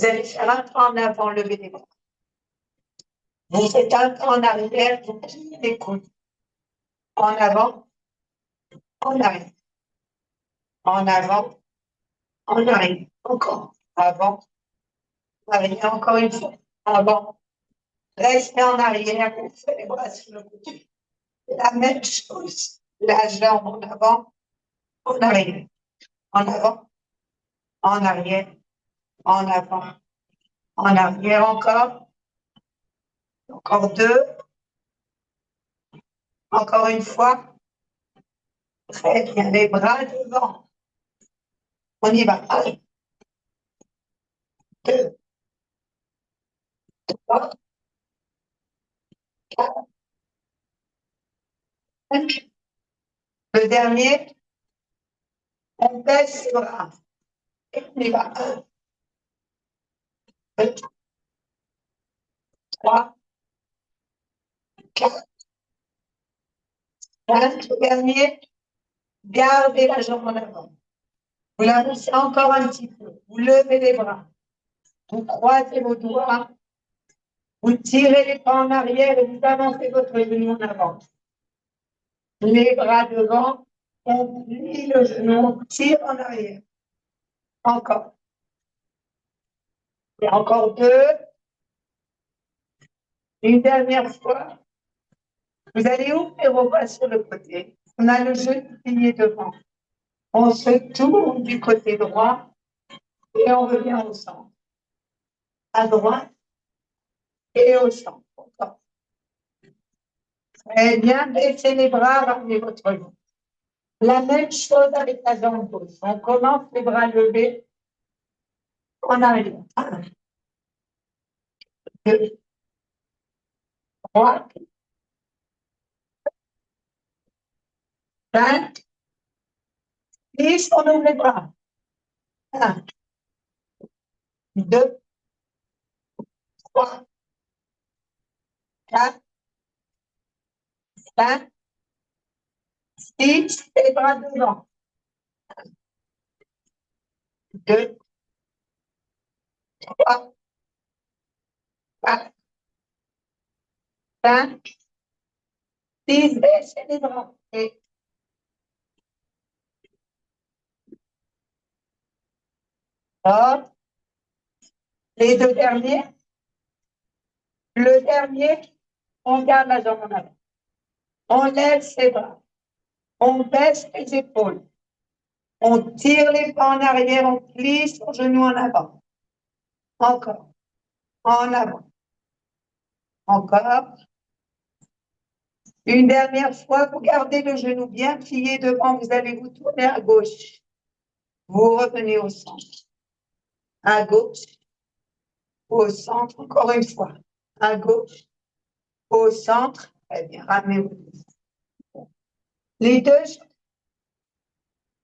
Vous allez faire un pas en avant, levez les bras. Vous faites un pas en arrière, vous pliez les coudes. En avant, en arrière. En avant, en arrière. Encore. Avant, arrière, encore une fois. Avant. Restez en arrière, vous faites les bras sur le côté. La même chose. La jambe en avant, en arrière. En avant, en arrière, en avant, en arrière encore. Encore deux. Encore une fois. Très bien. Les bras devant. On y va. 1, 2, 3, 4, 5. Le dernier, on baisse les bras. Et on y va. 1, 2, 3, 4, 5. Le dernier, gardez la jambe en avant. Vous la poussez encore un petit peu. Vous levez les bras. Vous croisez vos doigts. Vous tirez les pas en arrière et vous avancez votre genou en avant. Les bras devant. On plie le genou. On tire en arrière. Encore. Et encore deux. Une dernière fois. Vous allez ouvrir vos bras sur le côté. On a le genou plié devant. On se tourne du côté droit et on revient au centre. À droite et au centre. Encore. Très bien, baissez les bras, ramenez votre genou. La même chose avec la jambe gauche. On commence les bras levés. On arrive. 1, 2, 3, 5, 6. On ouvre les bras. 1, 2, 3, 4, 5, 6. Les bras devant. 2, 3, 4, 5, 6. Baissez les bras. Et hop. Les deux derniers. Le dernier, on garde la jambe en avant. On lève ses bras. On baisse les épaules. On tire les pas en arrière. On plie son genou en avant. Encore. En avant. Encore. Une dernière fois, vous gardez le genou bien plié devant. Vous allez vous tourner à gauche. Vous revenez au centre. À gauche. Au centre. Encore une fois. À gauche. Au centre. Très bien. Ramenez-vous. Les deux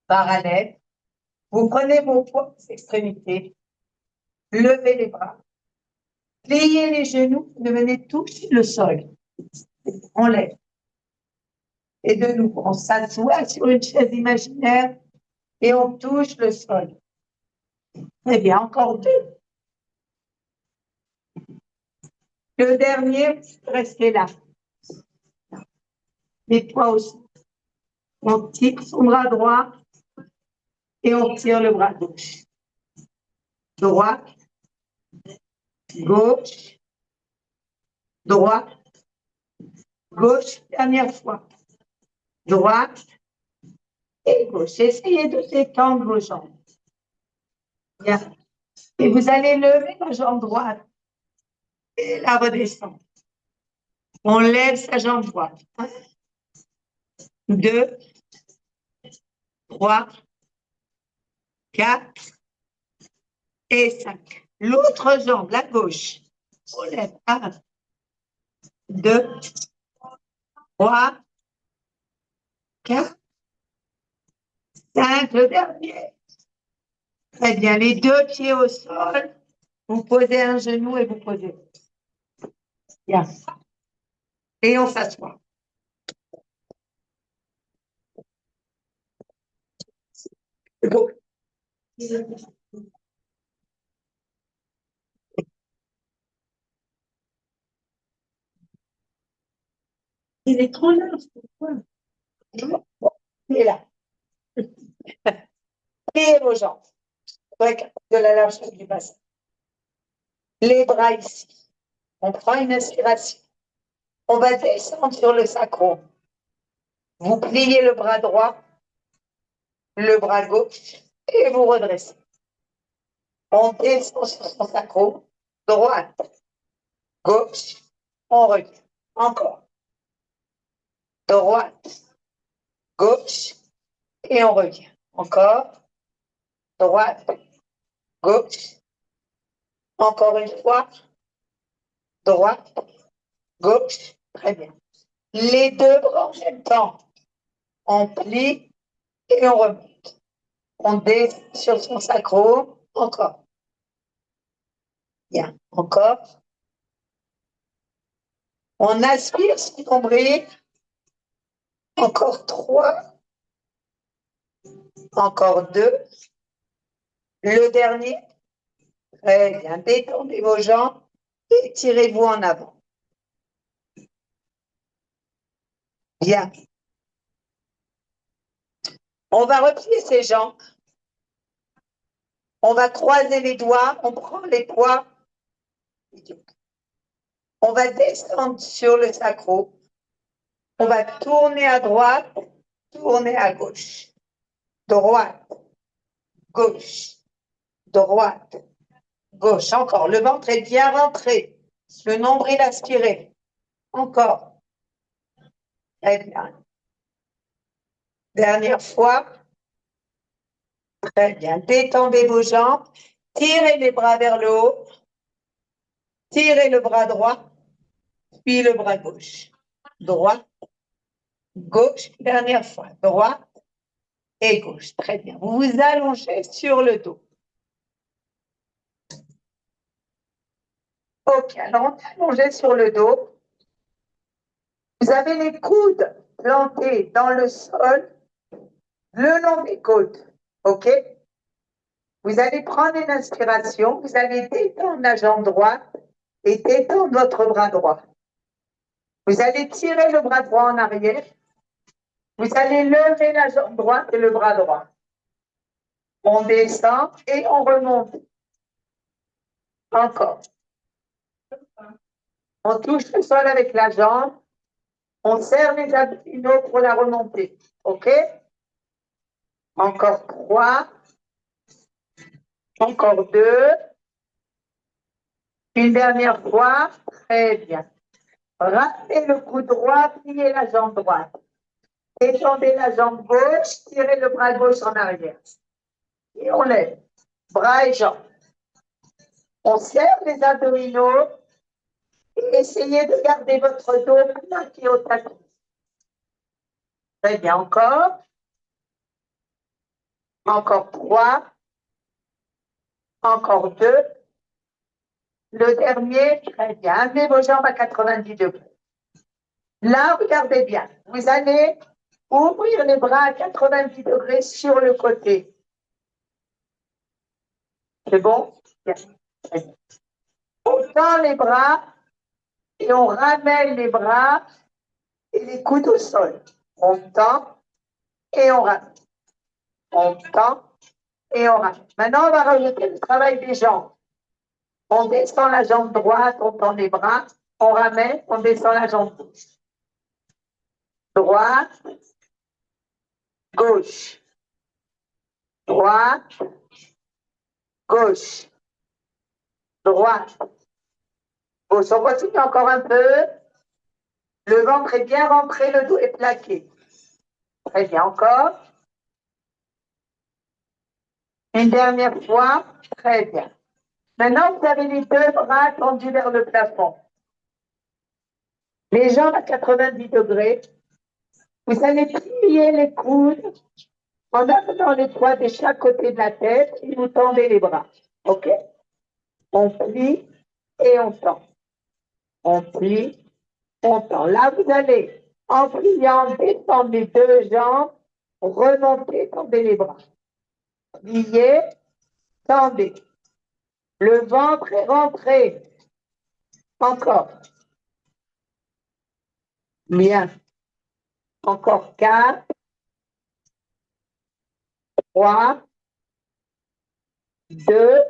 parallèles. Vous prenez vos extrémités. Levez les bras. Pliez les genoux. Ne venez toucher le sol. On lève. Et de nouveau, on s'assoit sur une chaise imaginaire et on touche le sol. Très bien, encore deux. Le dernier, restez là. Les poids aussi. On tire son bras droit et on tire le bras gauche. Droite, gauche, droite, gauche, dernière fois. Droite et gauche. Essayez de détendre vos jambes. Bien. Et vous allez lever la jambe droite et la redescendre. On lève sa jambe droite. 1, 2, 3, 4 et 5. L'autre jambe, la gauche. On lève. 1, 2, 3, 4, 5. Le dernier. Très bien. Les deux pieds au sol. Vous posez un genou et vous posez. Bien. Et on s'assoit. Il est trop large, pourquoi? Bon, il est là. Pliez vos jambes. Avec de la largeur du bassin. Les bras ici. On prend une inspiration. On va descendre sur le sacrum. Vous pliez le bras droit, le bras gauche, et vous redressez. On descend sur son sacrum, droite, gauche, on revient. Encore. Droite, gauche, et on revient. Encore. Droite, gauche. Encore une fois. Droite, gauche. Très bien. Les deux bras en même temps. On plie et on remonte. On descend sur son sacrum. Encore. Bien. Encore. On aspire son nombril. Encore 3. Encore 2. Le dernier. Très bien. Détendez vos jambes et tirez-vous en avant. Bien. On va replier ses jambes. On va croiser les doigts. On prend les poids. On va descendre sur le sacrum. On va tourner à droite, tourner à gauche. Droite, gauche, droite, gauche. Encore. Le ventre est bien rentré. Le nombril aspiré. Encore. Très bien. Dernière fois. Très bien. Détendez vos jambes. Tirez les bras vers le haut. Tirez le bras droit. Puis le bras gauche. Droite, gauche. Dernière fois. Droite et gauche. Très bien. Vous vous allongez sur le dos. Ok, alors on est allongé sur le dos. Vous avez les coudes plantés dans le sol, le long des côtes. Ok? Vous allez prendre une inspiration, vous allez détendre la jambe droite et détendre votre bras droit. Vous allez tirer le bras droit en arrière. Vous allez lever la jambe droite et le bras droit. On descend et on remonte. Encore. On touche le sol avec la jambe. On serre les abdominaux pour la remontée. OK? Encore 3. Encore 2. Une dernière fois. Très bien. Ramenez le cou droit, pliez la jambe droite. Étendez la jambe gauche, tirez le bras gauche en arrière. Et on lève. Bras et jambes. On serre les abdominaux et essayez de garder votre dos plaqué au tapis. Très bien. Encore. Encore 3. Encore 2. Le dernier, très bien. Amenez vos jambes à 90 degrés. Là, regardez bien. Vous allez ouvrir les bras à 90 degrés sur le côté. C'est bon? Bien. On tend les bras et on ramène les bras et les coudes au sol. On tend et on ramène. On tend et on ramène. Maintenant, on va rajouter le travail des jambes. On descend la jambe droite, on tend les bras, on ramène, on descend la jambe gauche. Droite, gauche. Droite, gauche. Droite, gauche. On continue encore un peu. Le ventre est bien rentré, le dos est plaqué. Très bien, encore. Une dernière fois. Très bien. Maintenant, vous avez les deux bras tendus vers le plafond. Les jambes à 90 degrés. Vous allez plier les coudes en amenant les poids de chaque côté de la tête et vous tendez les bras. OK? On plie et on tend. On plie, on tend. Là, vous allez, en pliant, descendre les deux jambes, remonter, tendez les bras. Pliez, tendez. Le ventre est rentré. Encore. Bien. Encore 4, 3, 2.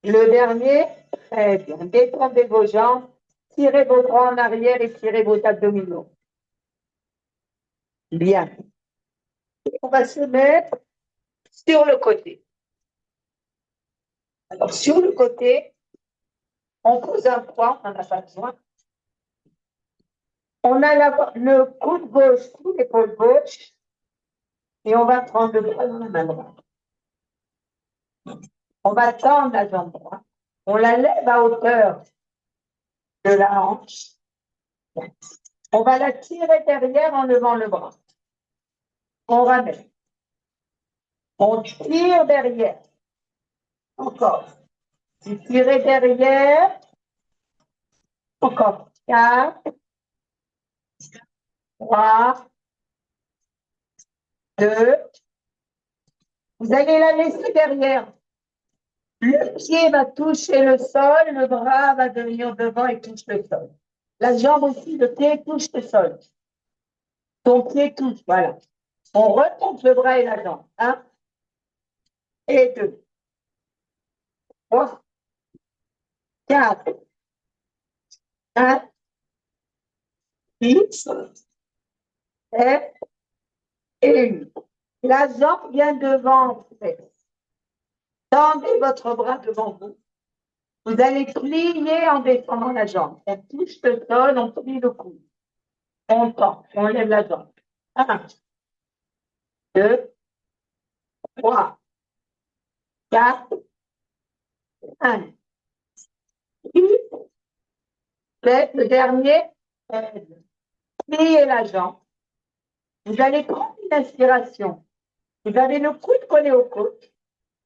Le dernier, très bien. Détendez vos jambes, tirez vos bras en arrière et tirez vos abdominaux. Bien. On va se mettre sur le côté. Alors, sur le côté, on pose un poids, on n'en a pas besoin. On a le coude gauche sous l'épaule gauche et on va prendre le bras dans la main droite. On va tendre la jambe droite. On la lève à hauteur de la hanche. On va la tirer derrière en levant le bras. On ramène. On tire derrière. Encore. Vous tirez derrière. Encore. 4, 3, 2. Vous allez la laisser derrière. Le pied va toucher le sol, le bras va devenir devant et touche le sol. La jambe aussi, le pied touche le sol. Ton pied touche, voilà. On retombe le bras et la jambe. 1 et 2. 3, 4, 5, 6, 7 et 8. La jambe vient devant. Tendez votre bras devant vous. Vous allez plier en descendant la jambe. On touche le sol, on plie le cou. On tend, on lève la jambe. 1, 2, 3, 4, 5, 6, 7. Le dernier, pliez la jambe. Vous allez prendre une inspiration. Vous avez le coude collé au coude.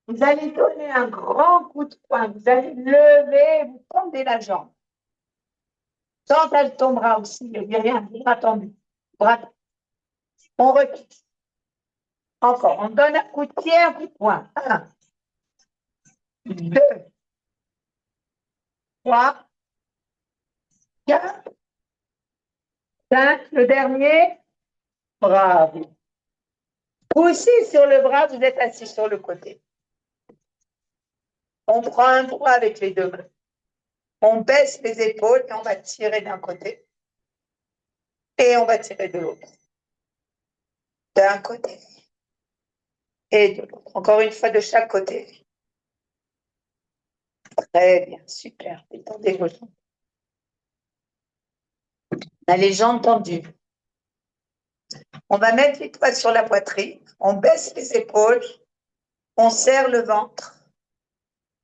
Vous allez donner un grand coup de poing. Vous allez lever, vous tendez la jambe. Quand elle tombera aussi, il n'y a rien, bras tendu. On requitte. Encore, on donne un coup de pied, un coup de poing. 1, 2, 3, 4, 5. Le dernier, bravo. Poussez sur le bras, vous êtes assis sur le côté. On prend un poids avec les deux mains. On baisse les épaules et on va tirer d'un côté. Et on va tirer de l'autre. D'un côté. Et de l'autre. Encore une fois de chaque côté. Très bien, super. Détendez vos jambes. On a les jambes tendues. On va mettre les doigts sur la poitrine. On baisse les épaules. On serre le ventre.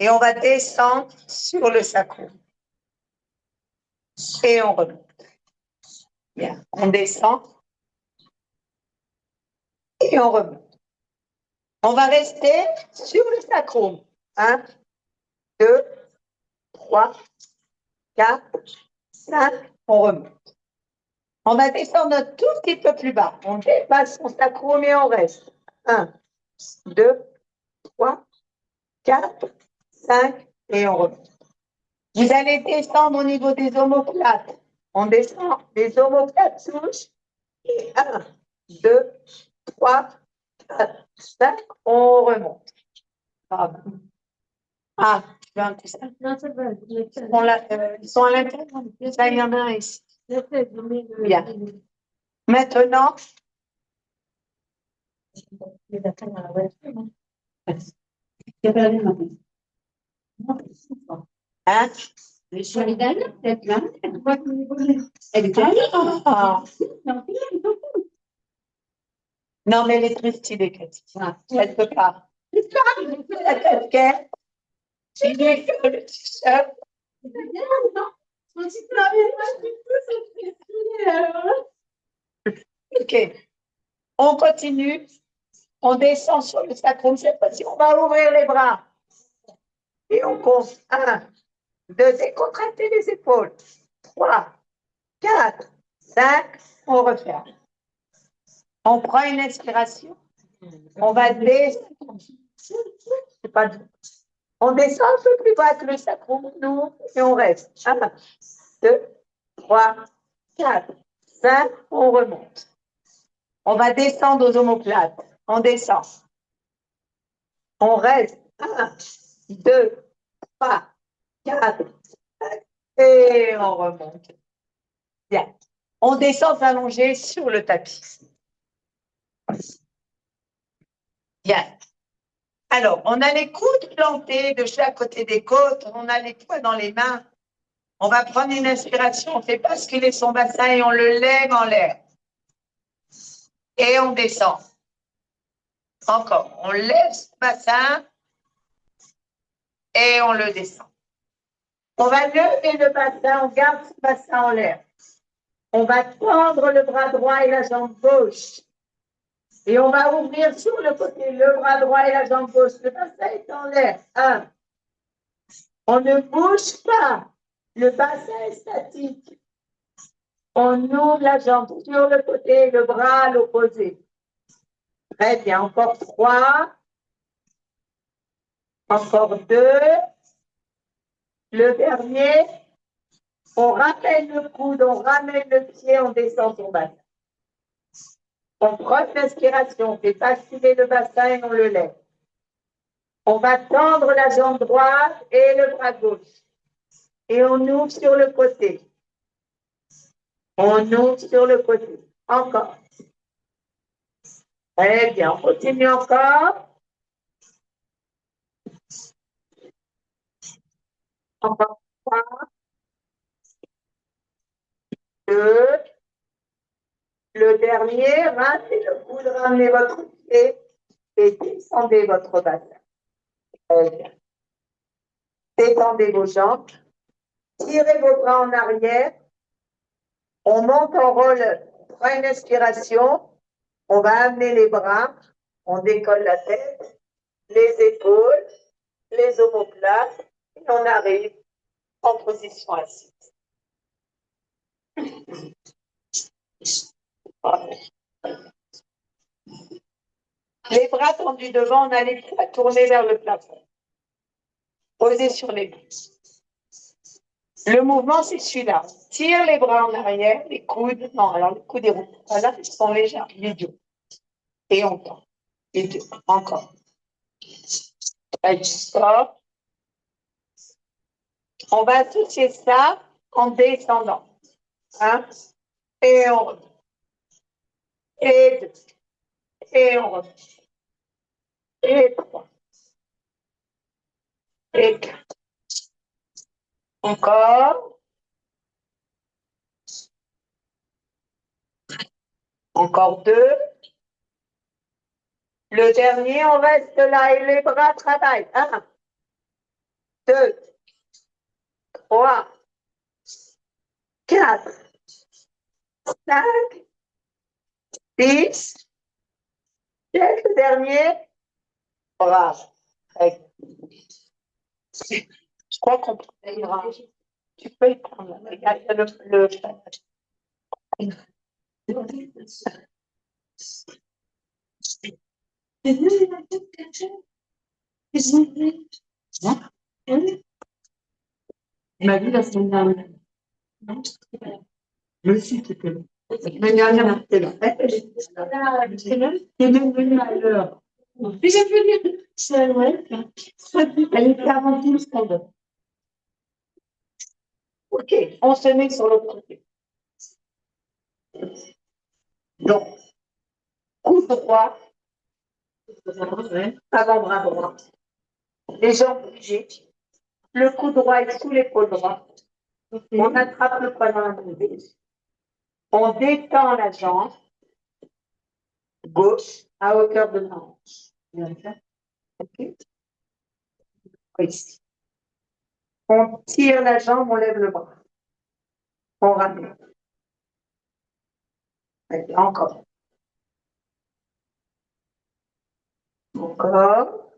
Et on va descendre sur le sacrum. Et on remonte. Bien, on descend. Et on remonte. On va rester sur le sacrum. 1, 2, 3, 4, 5. On remonte. On va descendre un tout petit peu plus bas. On dépasse son sacrum et on reste. 1, 2, 3, 4, 5 et on remonte. Vous allez descendre au niveau des omoplates. On descend, les omoplates touchent. 1, 2, 3, 4, 5, on remonte. Bravo. Ah, tu veux un coussin? Non, c'est bon. Ils sont à l'intérieur. Là, il y en a un ici. Bien. Maintenant, hein? Ah. Non, mais elle est très stylée, Cathy. Elle ne peut pas. La casquette, j'ai dit que le t-shirt. Ok. On continue. On descend sur le sacrum. Cette fois-ci, on va ouvrir les bras. Et on compte 1, 2, décontractez les épaules. 3, 4, 5, on referme. On prend une inspiration. On va descendre. C'est pas du... On descend un peu plus bas que le sacrum, nous, et on reste. 1, 2, 3, 4, 5, on remonte. On va descendre aux omoplates. On descend. On reste. 1, 2, 3, 4, 5, et on remonte. Bien. On descend allongé sur le tapis. Bien. Alors, on a les coudes plantés de chaque côté des côtes, on a les poings dans les mains. On va prendre une inspiration, on fait basculer son bassin et on le lève en l'air. Et on descend. Encore, on lève son bassin et on le descend. On va lever le bassin, on garde son bassin en l'air. On va tendre le bras droit et la jambe gauche. Et on va ouvrir sur le côté le bras droit et la jambe gauche. Le bassin est en l'air. 1. On ne bouge pas. Le bassin est statique. On ouvre la jambe sur le côté, le bras à l'opposé. Très bien. Encore 3. Encore 2. Le dernier. On ramène le coude, on ramène le pied, on descend son bassin. On prend l'inspiration, on fait basculer le bassin et on le lève. On va tendre la jambe droite et le bras gauche. Et on ouvre sur le côté. On ouvre sur le côté. Encore. Très bien. On continue encore. Encore 3. 2. Le dernier, ramenez le coude, ramenez votre pied et descendez votre bassin. Très bien. Détendez vos jambes. Tirez vos bras en arrière. On monte en rôle. On prend une inspiration. On va amener les bras. On décolle la tête, les épaules, les omoplates. Et on arrive en position assise. Les bras tendus devant, on a les pieds tournés vers le plafond. Posés sur les bouts. Le mouvement, c'est celui-là. Tire les bras en arrière, les coudes. Non, alors les coudes et roues. Voilà, ils sont légers, les deux. Et on tend. Les deux. Encore. Très fort. On va associer ça en descendant. 1. Et on remonte. Et 2. Et on remonte. Et 3. Et 4. Encore. Encore 2. Le dernier, on reste là et les bras travaillent. 1, 2, 3, 4, 5, 6, 7, le dernier. Bravo. Je crois qu'on peut y aller. Tu peux y prendre. Regarde le Il m'a dit la semaine dernière. Le site était là. La semaine dernière, c'était là. C'est même venu à l'heure. Mais j'ai vu c'est vrai. Elle était avant tout le stand. Ok, on se met sur l'autre côté. Donc, coude droit, avant-bras droit, les jambes bougées, le coude droit est sous l'épaule droite, on attrape le poing dans la mouvée, on détend la jambe gauche à hauteur de la hanche. Okay. Ici. On tire la jambe, on lève le bras. On ramène. Encore. Encore.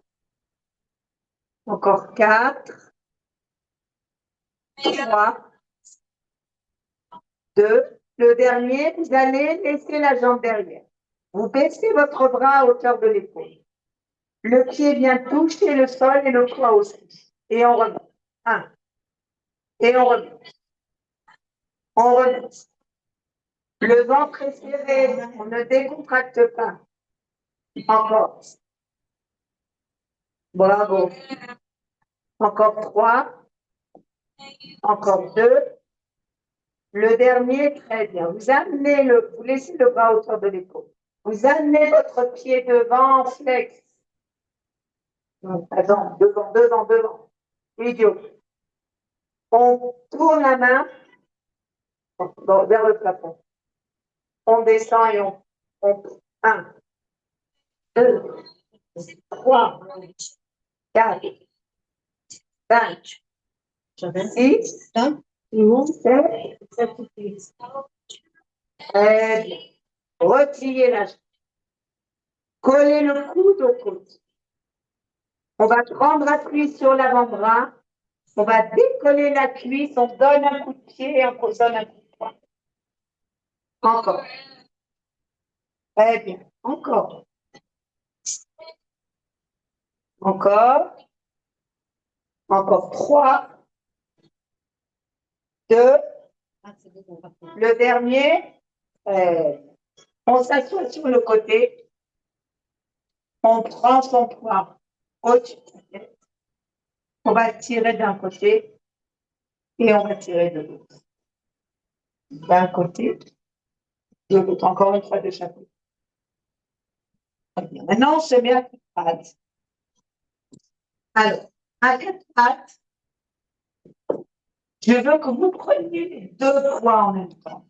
Encore 4. 3. 2. Le dernier, vous allez laisser la jambe derrière. Vous baissez votre bras à hauteur de l'épaule. Le pied vient toucher le sol et le poids aussi. Et on remonte. 1. Et on remonte. On remonte. Le ventre est serré, on ne décontracte pas. Encore. Bravo. Encore 3. Encore 2. Le dernier, très bien. Vous laissez le bras autour de l'épaule. Vous amenez votre pied devant en flex. Attends, devant. Idiot. On tourne la main vers le plafond. On descend et on 1, 2, 3, 4, 5, 6, 7, 8. Très bien. Repliez la jambe. Collez le coude au coude. On va prendre appui sur l'avant-bras. On va décoller la cuisse. On donne un coup de pied et on donne un coup de poing. Encore. Très bien. Encore. Encore. Encore 3, 2. Le dernier. On s'assoit sur le côté. On prend son poids au-dessus de la tête. On va tirer d'un côté et on va tirer de l'autre. D'un côté, de l'autre. Encore une fois de chaque côté. Très bien. Maintenant, on se met à quatre pattes. Alors, à quatre pattes, je veux que vous preniez les 2 poids en même temps.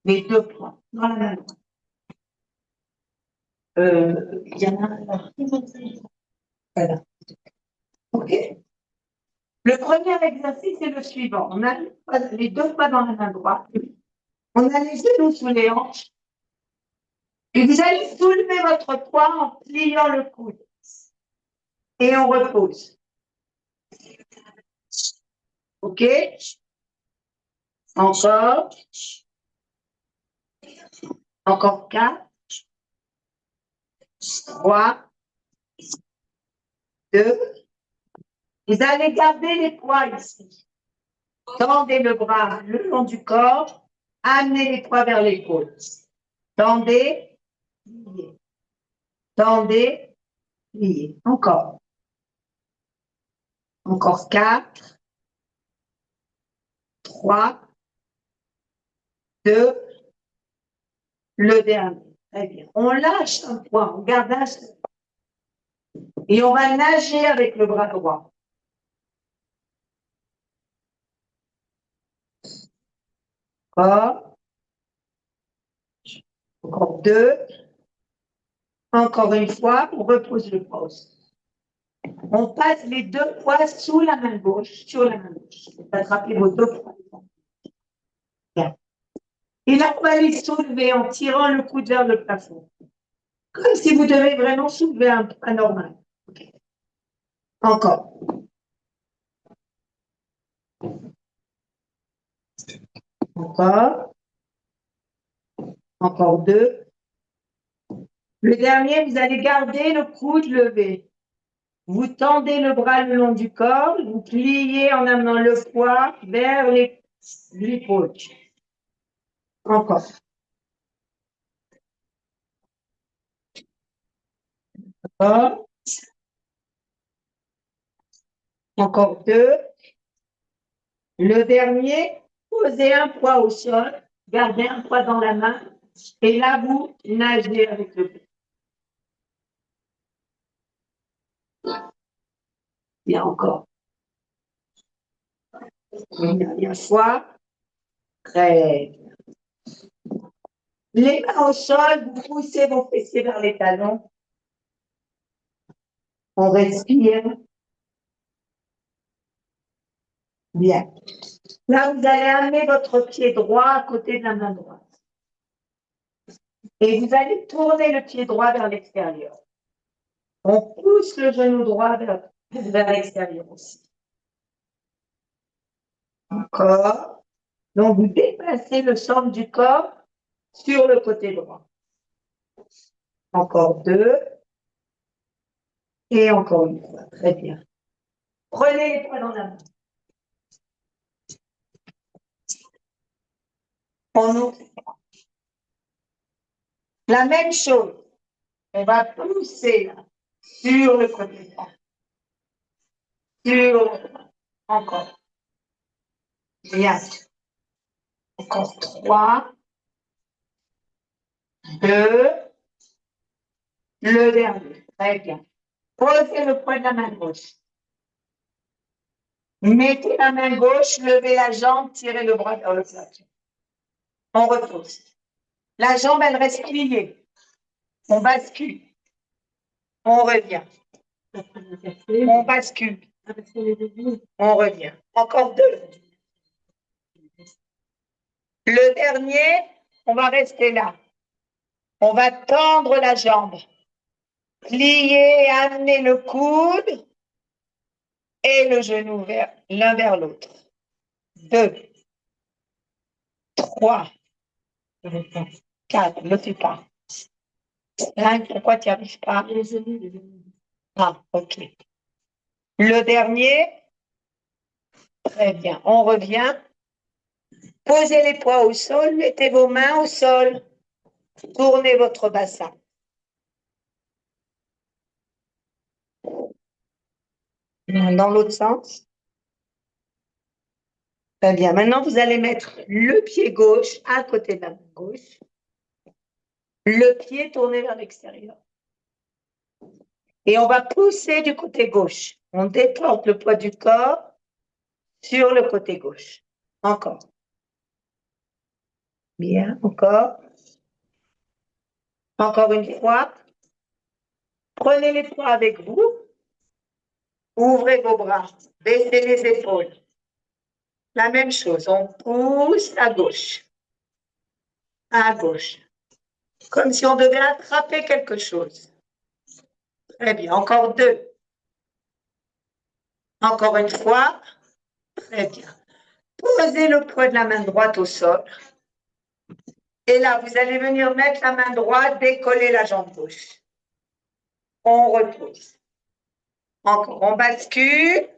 Les 2 poids dans la même main. Il y en a un là. Voilà. OK. Le premier exercice est le suivant. On a les 2 poids dans la main droite. On a les genoux sous les hanches. Et vous allez soulever votre poids en pliant le coude. Et on repose. OK? Encore. Encore 4. 3. 2. Vous allez garder les poids ici. Tendez le bras le long du corps. Amenez les poids vers l'épaule. Tendez. Pliez. Tendez. Pliez. Encore. Encore 4. 3. 2. Le dernier. Très bien. On lâche un poids. On garde un seul. Et on va nager avec le bras droit. Encore. Encore 2. Encore une fois, on repose le poids. On passe les 2 poids sous la main gauche, sur la main gauche. Attrapez vos 2 poids. Bien. Et là, on va les soulever en tirant le coude vers le plafond. Comme si vous devez vraiment soulever un poids normal. Okay. Encore. Encore. Encore 2. Le dernier, vous allez garder le coude levé. Vous tendez le bras le long du corps, vous pliez en amenant le poids vers l'épaule. Encore. Encore. Encore 2. Le dernier, posez un poids au sol, gardez un poids dans la main, et là, vous nagez avec le poids. Bien encore. Une dernière fois. Très bien. Les mains au sol, vous poussez vos fessiers vers les talons. On respire. Bien. Là, vous allez amener votre pied droit à côté de la main droite. Et vous allez tourner le pied droit vers l'extérieur. On pousse le genou droit vers l'extérieur aussi. Encore. Donc, vous déplacez le centre du corps sur le côté droit. Encore 2. Et encore une fois. Très bien. Prenez les poings dans la main. On ouvre. La même chose. On va pousser sur le côté droit. Sur le droit. Encore. Bien. Encore 3, 2, le dernier. Très bien. Posez le poing de la main gauche. Mettez la main gauche, levez la jambe, tirez le bras vers le plafond. On repose. La jambe, elle reste pliée. On bascule. On revient. On bascule. On revient. Encore 2. Le dernier, on va rester là. On va tendre la jambe. Plier, amener le coude et le genou l'un vers l'autre. 2, 3, 4, ne fais pas. 5, pourquoi tu n'y arrives pas? Ah, ok. Le dernier, très bien. On revient. Posez les poids au sol, mettez vos mains au sol. Tournez votre bassin. Dans l'autre sens. Très bien. Maintenant, vous allez mettre le pied gauche à côté de la main gauche. Le pied tourné vers l'extérieur. Et on va pousser du côté gauche. On déporte le poids du corps sur le côté gauche. Encore. Bien, encore. Encore une fois. Prenez les poids avec vous. Ouvrez vos bras. Baissez les épaules. La même chose. On pousse à gauche. À gauche. Comme si on devait attraper quelque chose. Très bien. Encore 2. Encore une fois. Très bien. Posez le poids de la main droite au sol. Et là, vous allez venir mettre la main droite, décoller la jambe gauche. On repose. Encore, on bascule.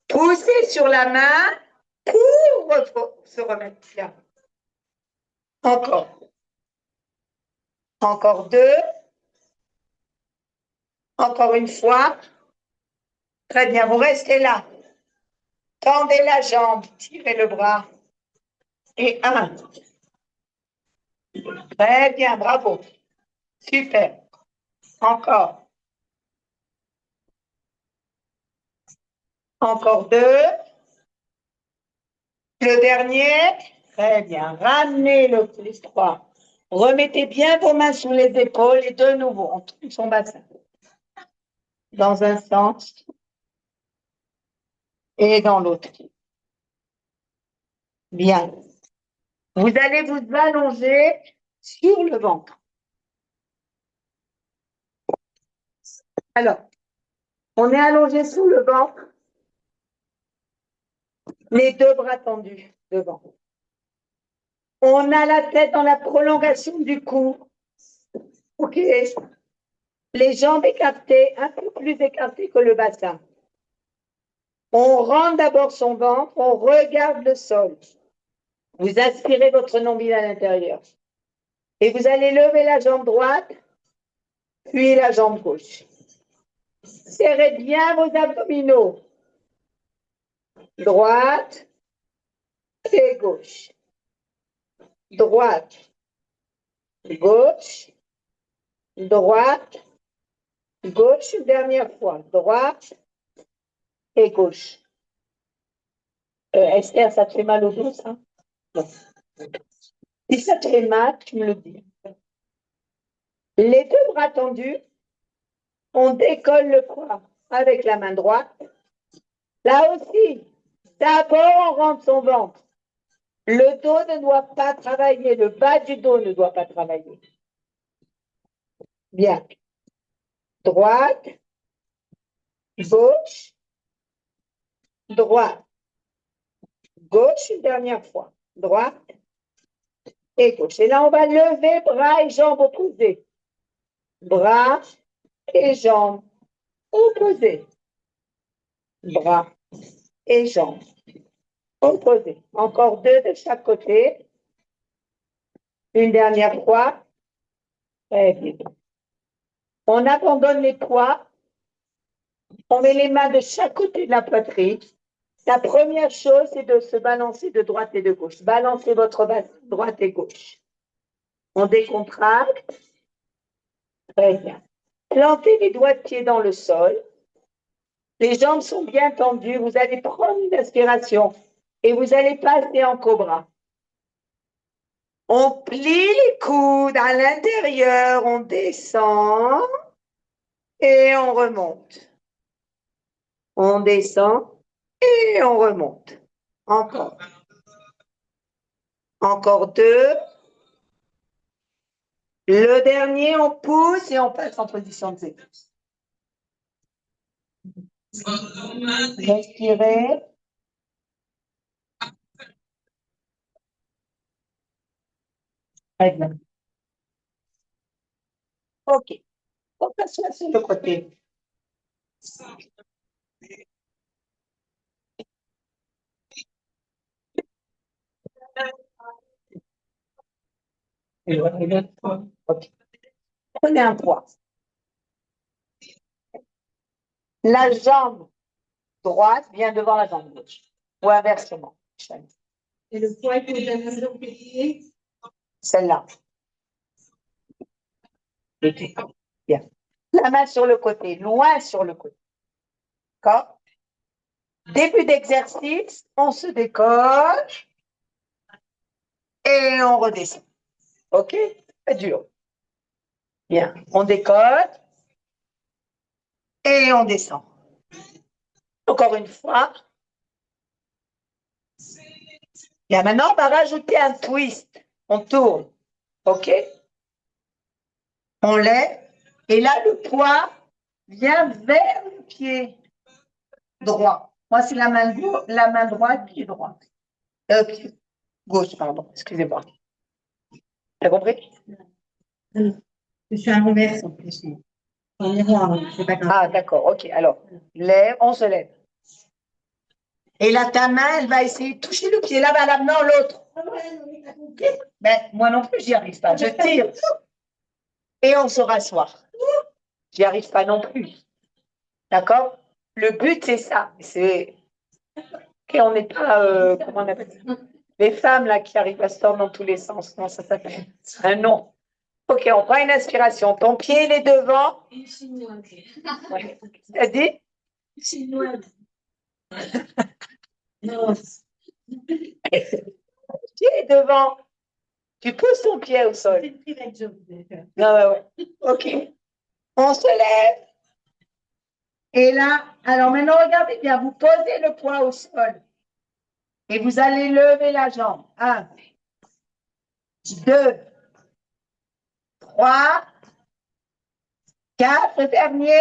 Poussez sur la main pour se remettre bien. Encore. Encore 2. Encore une fois. Très bien, vous restez là. Tendez la jambe, tirez le bras. Et 1. Très bien, bravo. Super. Encore. Encore 2. Le dernier. Très bien. Ramenez le plus 3. Remettez bien vos mains sous les épaules et de nouveau, on tourne son bassin. Dans un sens et dans l'autre. Bien. Vous allez vous allonger sur le ventre. Alors, on est allongé sur le ventre, les 2 bras tendus devant. On a la tête dans la prolongation du cou. OK. Les jambes écartées, un peu plus écartées que le bassin. On rentre d'abord son ventre, on regarde le sol. Vous aspirez votre nombril à l'intérieur. Et vous allez lever la jambe droite, puis la jambe gauche. Serrez bien vos abdominaux. Droite et gauche. Droite, gauche, droite, gauche, une dernière fois. Droite et gauche. Esther, ça te fait mal au dos, ça? Non. Si ça te fait mal, tu me le dis. Les 2 bras tendus, on décolle le poids avec la main droite. Là aussi, d'abord, on rentre son ventre. Le dos ne doit pas travailler, le bas du dos ne doit pas travailler. Bien. Droite, gauche, droite, gauche, une dernière fois. Droite et gauche. Et là, on va lever bras et jambes opposés. Bras et jambes opposés. Bras et jambes Opposé. Encore 2 de chaque côté. Une dernière fois. Très bien. On abandonne les poids. On met les mains de chaque côté de la poitrine. La première chose, c'est de se balancer de droite et de gauche. Balancez votre bassin droite et gauche. On décontracte. Très bien. Plantez les doigts de pied dans le sol. Les jambes sont bien tendues. Vous allez prendre une inspiration et vous allez passer en cobra. On plie les coudes à l'intérieur, on descend et on remonte. On descend et on remonte. Encore. Encore 2. Le dernier, on pousse et on passe en position de zéro. Respirez. Très bien. OK. On passe sur le côté. OK. Prenez un poids. La jambe droite vient devant la jambe gauche. Ou inversement. Et le poids que vous avez oublié? Celle-là. Bien. La main sur le côté, loin sur le côté. D'accord? Début d'exercice, on se décolle et on redescend. OK? C'est dur. Bien. On décolle et on descend. Encore une fois. Bien, maintenant, on va rajouter un twist. On tourne. OK? On lève. Et là, le poids vient vers le pied droit. Moi, c'est la main droite, pied droit. Pied gauche, pardon. Excusez-moi. T'as compris? Je suis en reverse en plus. En miroir, c'est pas grave. Ah, d'accord. OK. Alors, lève, on se lève. Et là, ta main, elle va essayer de toucher le pied là-bas, là, non, l'autre. Ben, moi non plus, j'y arrive pas. Je tire. Et on se rasseoir. J'y arrive pas non plus. D'accord? Le but, c'est ça. C'est. OK, on n'est pas. Comment on appelle ça? Les femmes, là, qui arrivent à se tordre dans tous les sens. Comment ça s'appelle? Un nom. OK, on prend une inspiration. Ton pied, il est devant. Une chinoise. Ouais. T'as dit? Chinoise. Non. Pied est devant. Tu poses ton pied au sol. C'est une private joke. Non, ouais. OK. On se lève. Et là, alors maintenant, regardez bien, vous posez le poids au sol. Et vous allez lever la jambe. 1, 2, 3, 4, dernier.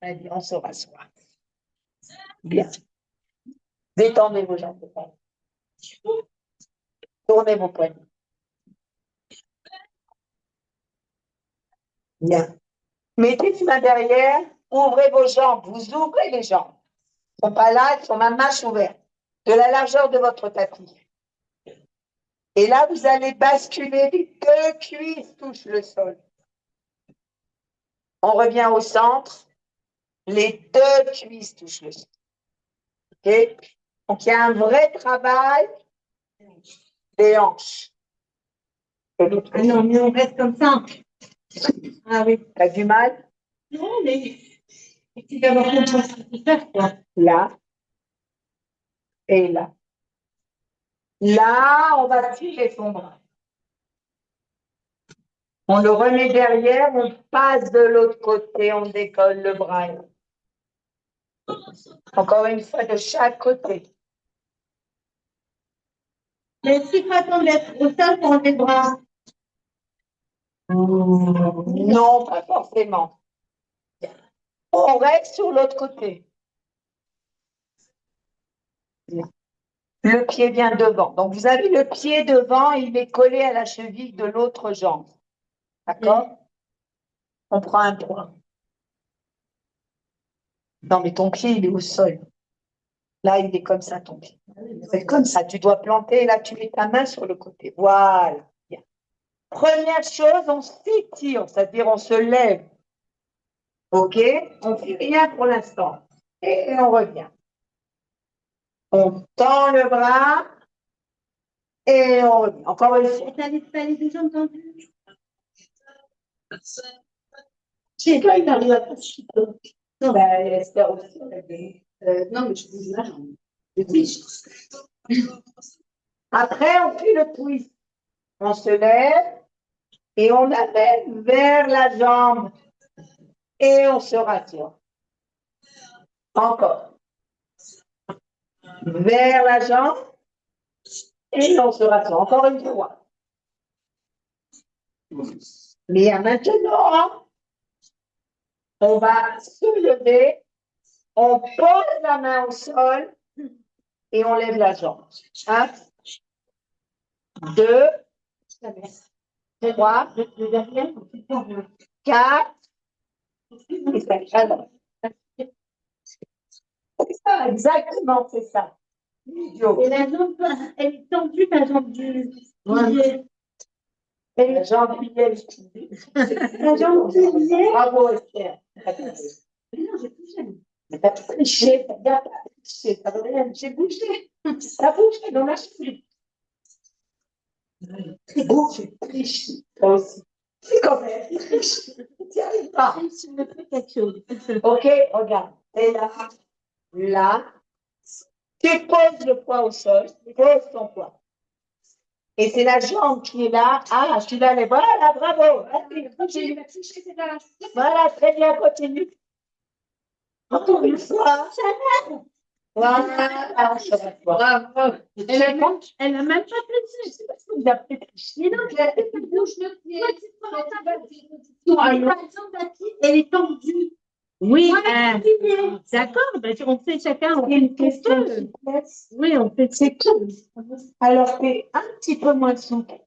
Allez, on se rassoit. Bien. Détendez vos jambes. Tournez vos poignets. Bien. Mettez les mains derrière, ouvrez vos jambes, vous ouvrez les jambes. Elles ne sont pas là, elles sont ma mâche ouverte, de la largeur de votre tapis. Et là, vous allez basculer, les 2 cuisses touchent le sol. On revient au centre, les 2 cuisses touchent le sol. OK? Donc, il y a un vrai travail des hanches. Ah non, mais on reste comme ça. Ah oui. T'as du mal? Non, mais c'est d'abord qu'on pense tout faire, quoi. Là et là. Là, on va tirer son bras. On le remet derrière, on passe de l'autre côté, on décolle le bras. Encore une fois, de chaque côté. Mais si quand on est au sol, on les bras. Non, pas forcément. On reste sur l'autre côté. Le pied vient devant. Donc, vous avez le pied devant, il est collé à la cheville de l'autre jambe. D'accord? On prend un poids. Non, mais ton pied, il est au sol. Là, il est comme ça, ton pied. C'est comme ça. Tu dois planter, là, tu mets ta main sur le côté. Voilà. Bien. Première chose, on s'étire, c'est-à-dire on se lève. OK? On fait rien pour l'instant. Et on revient. On tend le bras et on revient. Encore une fois. T'as les deux jambes tendues? C'est toi, il arrive à pas se chier. Non, ben, Esther aussi. Non, mais je bouge la jambe. Après, on fait le twist. On se lève et on amène vers la jambe et on se rassure. Encore. Vers la jambe et on se rassure. Encore une fois. Mais maintenant, on va se lever, on pose la main au sol et on lève la jambe. 1, 2, 3, 4, et 5. Alors, c'est ça, exactement, c'est ça. Et la jambe, elle est tendue, la jambe du pilier. Et la jambe pilier. La jambe pilier. Bravo, Esther. Mais non, j'ai touché. Mais t'as tout triché, t'as bien pas triché, t'as rien, j'ai bougé. T'as bougé dans la suite. C'est beau, tu triches, toi aussi. C'est quand même, tu triches. Tu n'y arrives pas. Je me fais quelque chose. Ok, regarde. Et là, là, tu poses le poids au sol, tu poses ton poids. Et c'est la jambe qui est là. Ah, tu vas aller. Voilà, bravo. Continue. Voilà, très bien, continue. Encore une fois. Voilà, on se rassoit. Bravo. Elle a même pas touché. C'est parce que vous avez triché. Mais non, elle bouge le pied. Elle est tendue. Oui, d'accord. Ben, on fait chacun. On fait une question. Oui, on fait. C'est tout. Alors, fais un petit peu moins souple.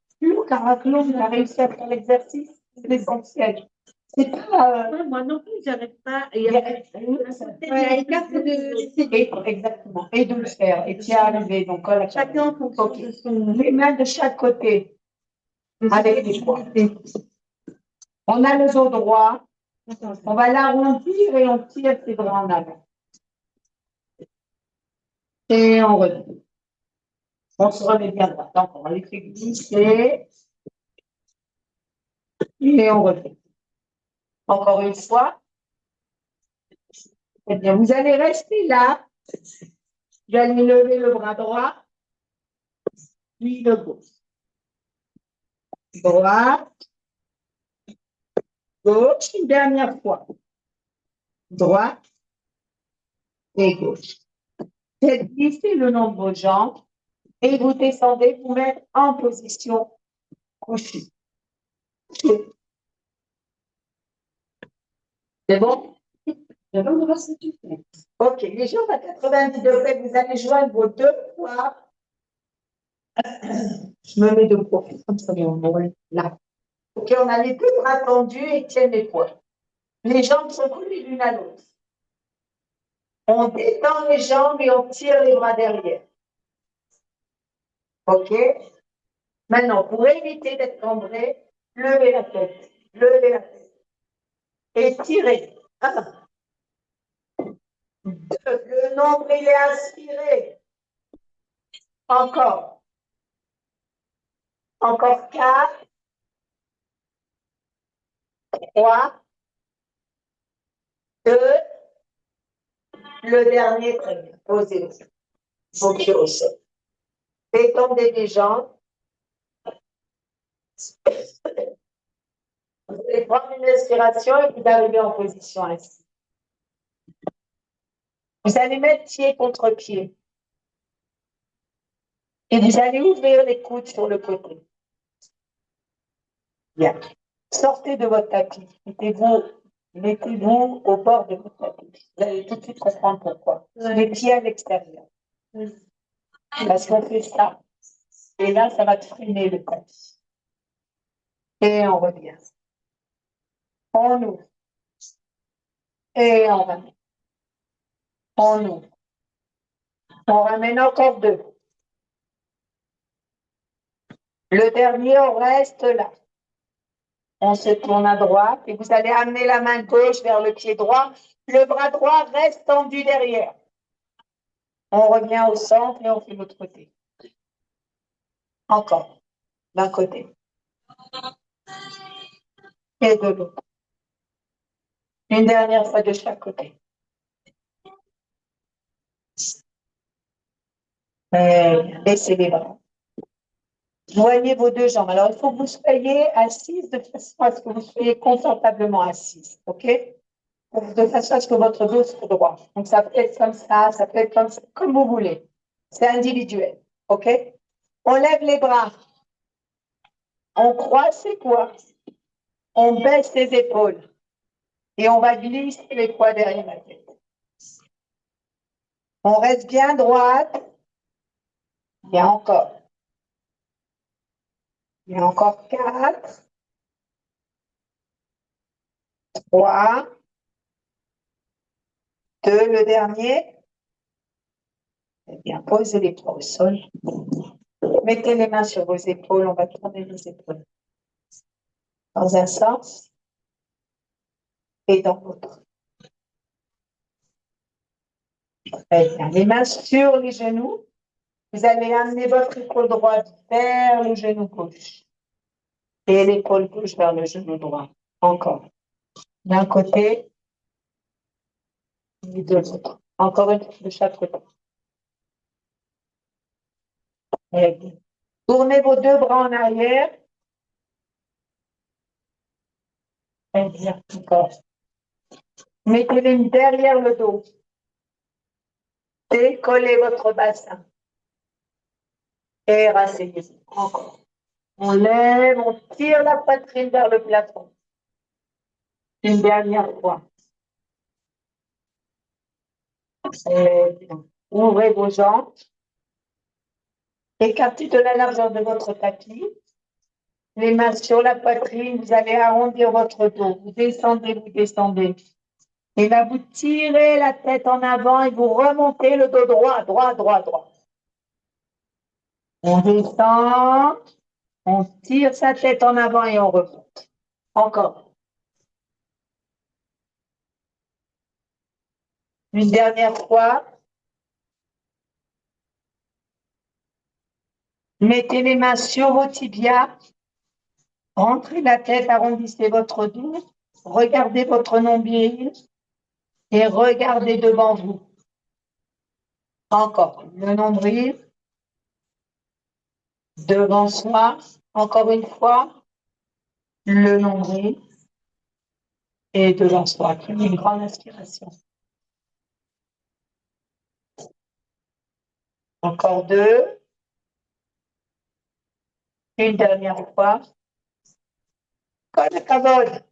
Car Claude a réussi à faire l'exercice, c'est l'essentiel. C'est pas. Moi non plus, j'arrive pas. Exactement. Et de le faire. Et tu y es arrivé. Donc, voilà. Chacun en fonction de son. Les mains de chaque côté. Avec les poings. On a le dos droit. On va l'arrondir et on tire ses bras en avant. Et on revient. On se remet bien droit. Donc, on les fait glisser. Et on revient. Encore une fois. Eh bien, vous allez rester là. Vous allez lever le bras droit. Puis le gauche. Droite. Gauche. Une dernière fois. Droite. Et gauche. Faites glisser le long de vos jambes. Et vous descendez, vous mettre en position couchée. C'est bon? Ok, les jambes à 90 degrés, vous allez joindre vos deux poids. Je me mets de profil, comme ça, là. Ok, on a les deux bras tendus et tiennent les poids. Les jambes sont collées l'une à l'autre. On détend les jambes et on tire les bras derrière. Ok? Maintenant, pour éviter d'être cambré, levez la tête. Levez la tête. Et tirez. 1, 2, le nombril est inspiré. Encore. Encore 4, 3, 2, le dernier, très bien. Posez-vous. Vos pieds au sol. Détendez les jambes. Vous allez prendre une inspiration et vous arrivez en position assise. Vous allez mettre pied contre pied. Et vous allez ouvrir les coudes sur le côté. Bien. Sortez de votre tapis. Mettez-vous au bord de votre tapis. Vous allez tout de suite comprendre pourquoi. Les pieds à l'extérieur. Parce qu'on fait ça. Et là, ça va te freiner le tapis. Et on revient. On ouvre. Et on remet. On ouvre. On ramène encore 2. Le dernier, on reste là. On se tourne à droite et vous allez amener la main gauche vers le pied droit. Le bras droit reste tendu derrière. On revient au centre et on fait l'autre côté. Encore, d'un côté. Et de l'autre. Une dernière fois de chaque côté. Baissez les bras. Joignez vos 2 jambes. Alors, il faut que vous soyez assise de façon à ce que vous soyez confortablement assise. OK? De façon à ce que votre dos soit droit. Donc, ça peut être comme ça peut être comme ça, comme vous voulez. C'est individuel. OK? On lève les bras. On croise ses poids. On baisse ses épaules. Et on va glisser les poids derrière la tête. On reste bien droite. Et encore. Et encore 4. 3. 2, le dernier. Eh bien, posez les poids au sol. Mettez les mains sur vos épaules. On va tourner les épaules. Dans un sens et dans l'autre. Très bien. Les mains sur les genoux. Vous allez amener votre épaule droite vers le genou gauche. Et l'épaule gauche vers le genou droit. Encore. D'un côté et de l'autre. Encore une fois de chaque côté. Très bien. Tournez vos 2 bras en arrière. Très bien. Encore. Mettez-les derrière le dos. Décollez votre bassin. Et rasseyez-vous. Encore. On lève, on tire la poitrine vers le plafond. Une dernière fois. Très bien. Ouvrez vos jambes. Écartez de la largeur de votre tapis. Les mains sur la poitrine, vous allez arrondir votre dos. Vous descendez, vous descendez. Et là, vous tirez la tête en avant et vous remontez le dos droit, droit, droit, droit. On descend, on tire sa tête en avant et on remonte. Encore. Une dernière fois. Mettez les mains sur vos tibias. Rentrez la tête, arrondissez votre dos. Regardez votre nombril et regardez devant vous. Encore. Le nombril. Devant soi. Encore une fois. Le nombril. Et devant soi. Prenez une grande inspiration. Encore 2. Une dernière fois. Comme le cavode.